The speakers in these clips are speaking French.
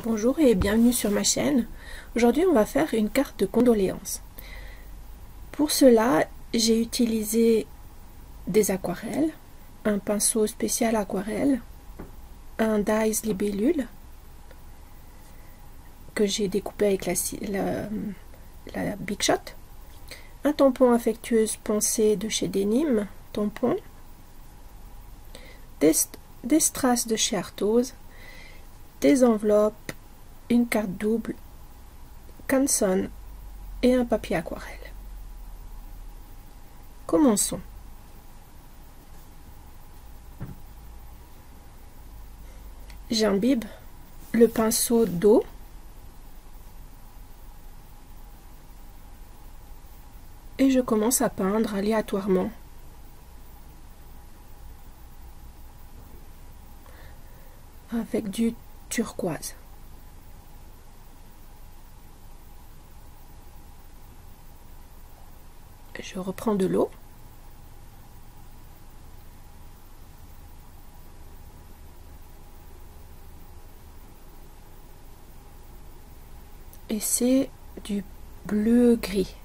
Bonjour et bienvenue sur ma chaîne. Aujourd'hui on va faire une carte de condoléances. Pour cela j'ai utilisé des aquarelles, un pinceau spécial aquarelle, un dies libellule que j'ai découpé avec la Big Shot, un tampon affectueuse pensée de chez Denim, tampon, des strass de chez Arthose, des enveloppes, une carte double, Canson et un papier aquarelle. Commençons. J'imbibe le pinceau d'eau et je commence à peindre aléatoirement. Avec du turquoise. Je reprends de l'eau. Et c'est du bleu gris.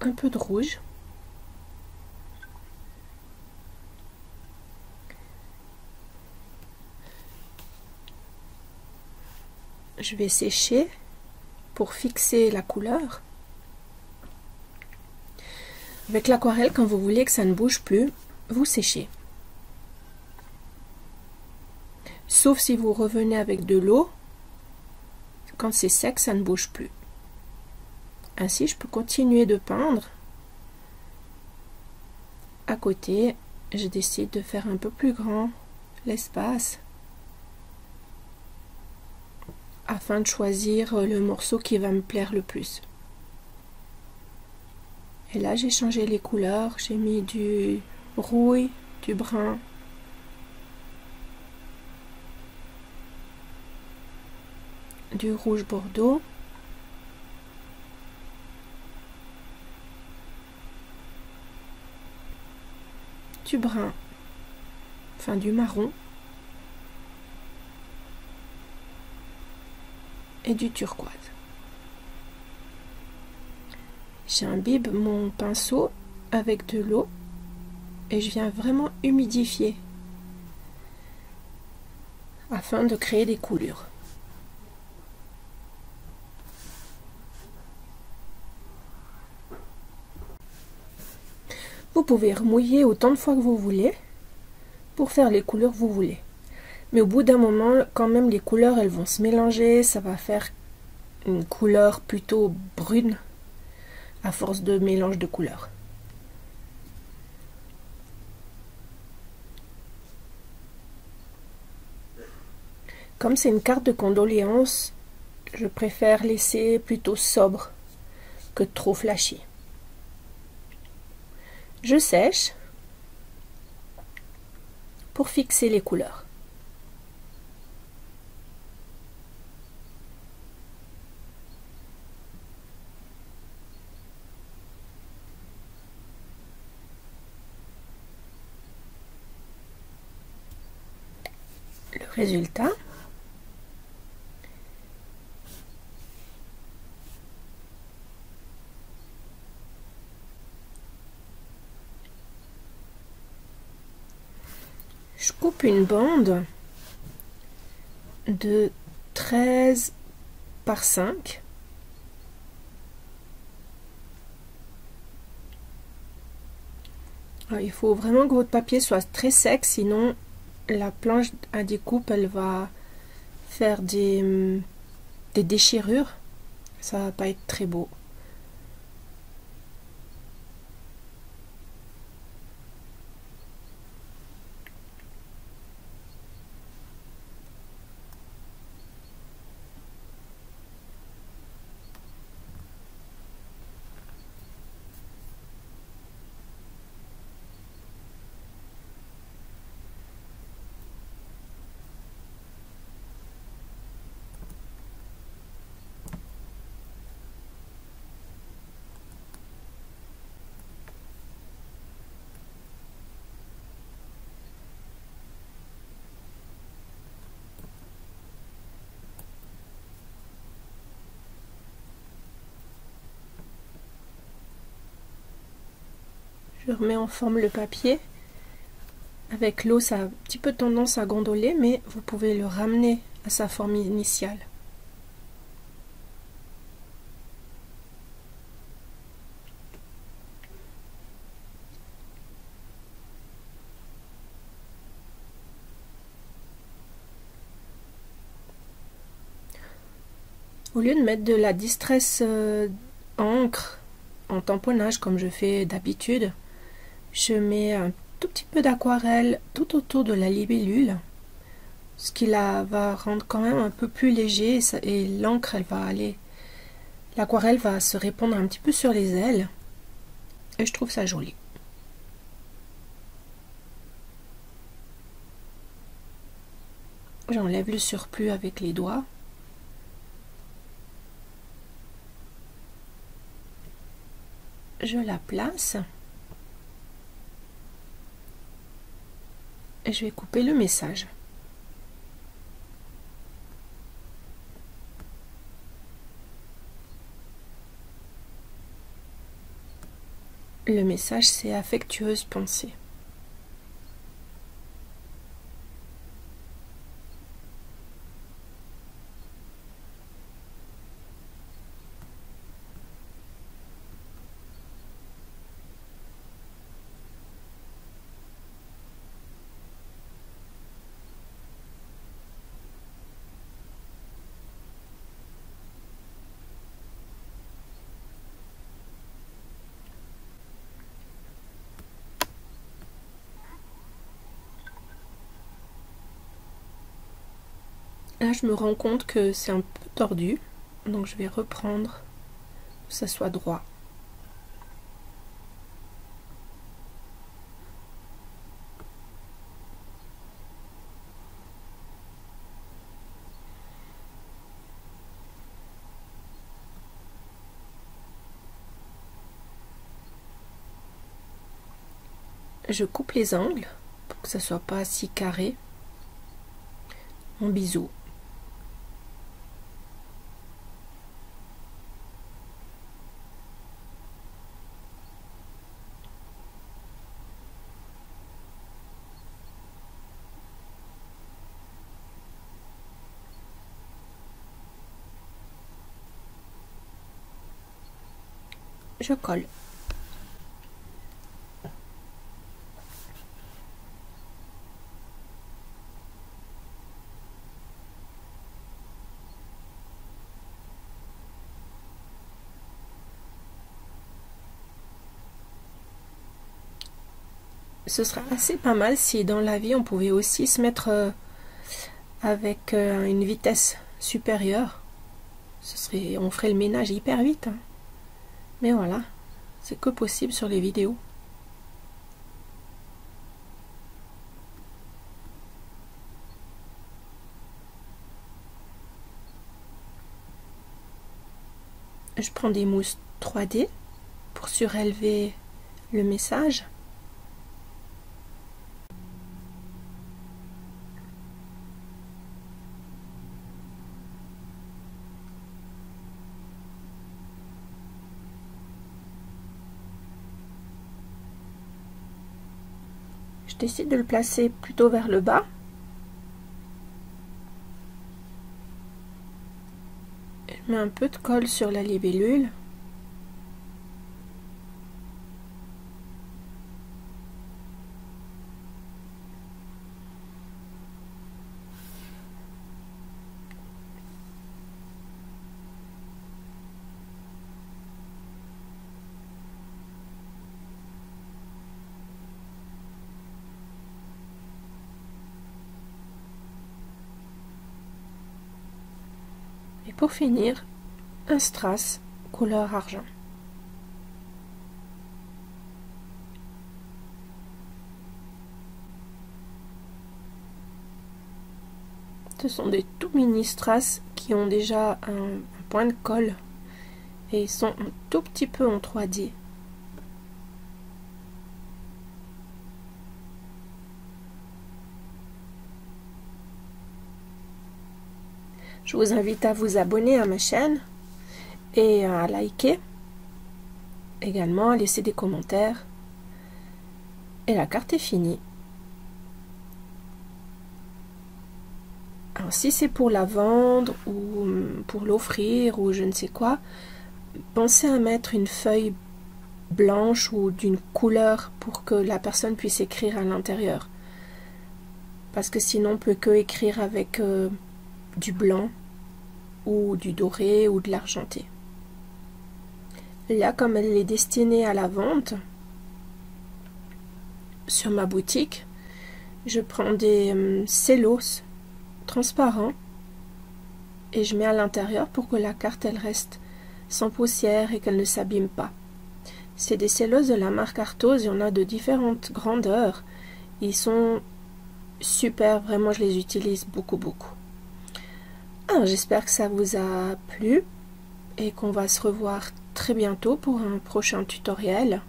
Un peu de rouge. Je vais sécher pour fixer la couleur. Avec l'aquarelle, quand vous voulez que ça ne bouge plus, vous séchez. Sauf si vous revenez avec de l'eau, quand c'est sec, ça ne bouge plus. Ainsi, je peux continuer de peindre. À côté, je décide de faire un peu plus grand l'espace afin de choisir le morceau qui va me plaire le plus. Et là, j'ai changé les couleurs. J'ai mis du rouille, du brun, du rouge bordeaux, du brun, enfin du marron et du turquoise. J'imbibe mon pinceau avec de l'eau et je viens vraiment humidifier afin de créer des coulures. Vous pouvez remouiller autant de fois que vous voulez pour faire les couleurs que vous voulez. Mais au bout d'un moment, quand même, les couleurs, elles vont se mélanger. Ça va faire une couleur plutôt brune à force de mélange de couleurs. Comme c'est une carte de condoléances, je préfère laisser plutôt sobre que trop flashy. Je sèche pour fixer les couleurs. Le résultat, je coupe une bande de 13 par 5. Alors, il faut vraiment que votre papier soit très sec, sinon la planche à découpe, elle va faire des déchirures. Ça va pas être très beau. Je remets en forme le papier. Avec l'eau, ça a un petit peu tendance à gondoler, mais vous pouvez le ramener à sa forme initiale. Au lieu de mettre de la distress encre en tamponnage comme je fais d'habitude, je mets un tout petit peu d'aquarelle tout autour de la libellule, ce qui va rendre quand même un peu plus léger et l'encre l'aquarelle va se répandre un petit peu sur les ailes et je trouve ça joli. J'enlève le surplus avec les doigts. Je la place et je vais couper le message. Le message, c'est affectueuse pensée. Là, je me rends compte que c'est un peu tordu, donc je vais reprendre que ça soit droit. Je coupe les angles pour que ça soit pas si carré. Mon bisou. Je colle. Ce sera assez pas mal si dans la vie on pouvait aussi se mettre avec une vitesse supérieure. On ferait le ménage hyper vite. Hein. Mais voilà, c'est que possible sur les vidéos. Je prends des mousses 3D pour surélever le message. Je décide de le placer plutôt vers le bas. Je mets un peu de colle sur la libellule. Et pour finir, un strass couleur argent. Ce sont des tout mini strass qui ont déjà un point de colle et ils sont un tout petit peu en 3D. Je vous invite à vous abonner à ma chaîne et à liker, également à laisser des commentaires. Et la carte est finie. Alors si c'est pour la vendre ou pour l'offrir ou je ne sais quoi, pensez à mettre une feuille blanche ou d'une couleur pour que la personne puisse écrire à l'intérieur. Parce que sinon on peut que écrire avec du blanc ou du doré ou de l'argenté. Là, comme elle est destinée à la vente, sur ma boutique, je prends des cellos transparents et je mets à l'intérieur pour que la carte elle reste sans poussière et qu'elle ne s'abîme pas. C'est des cellos de la marque Arthos, il y en a de différentes grandeurs. Ils sont super, vraiment je les utilise beaucoup. Alors j'espère que ça vous a plu et qu'on va se revoir très bientôt pour un prochain tutoriel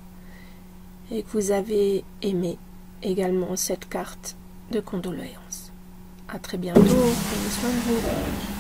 et que vous avez aimé également cette carte de condoléances. À très bientôt, prenez soin de vous.